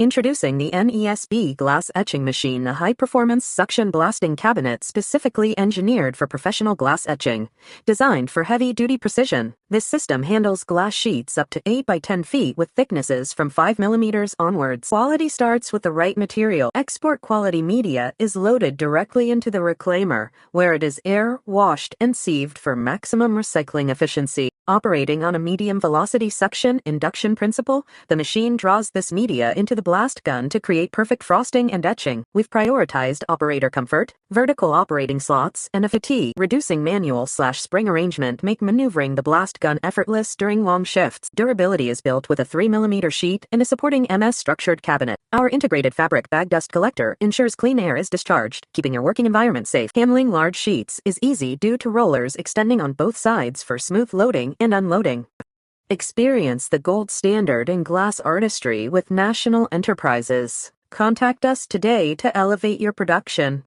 Introducing the NESB glass etching machine, a high-performance suction blasting cabinet specifically engineered for professional glass etching. Designed for heavy-duty precision, this system handles glass sheets up to 8 by 10 feet with thicknesses from 5 millimeters onwards. Quality starts with the right material. Export-quality media is loaded directly into the reclaimer, where it is air-washed and sieved for maximum recycling efficiency. Operating on a medium-velocity suction-induction principle, the machine draws this media into the blast gun to create perfect frosting and etching. We've prioritized operator comfort, vertical operating slots, and a fatigue, reducing manual/spring arrangement make maneuvering the blast gun effortless during long shifts. Durability is built with a 3mm sheet and a supporting MS structured cabinet. Our integrated fabric bag dust collector ensures clean air is discharged, keeping your working environment safe. Handling large sheets is easy due to rollers extending on both sides for smooth loading and unloading. Experience the gold standard in glass artistry with National Enterprises. Contact us today to elevate your production.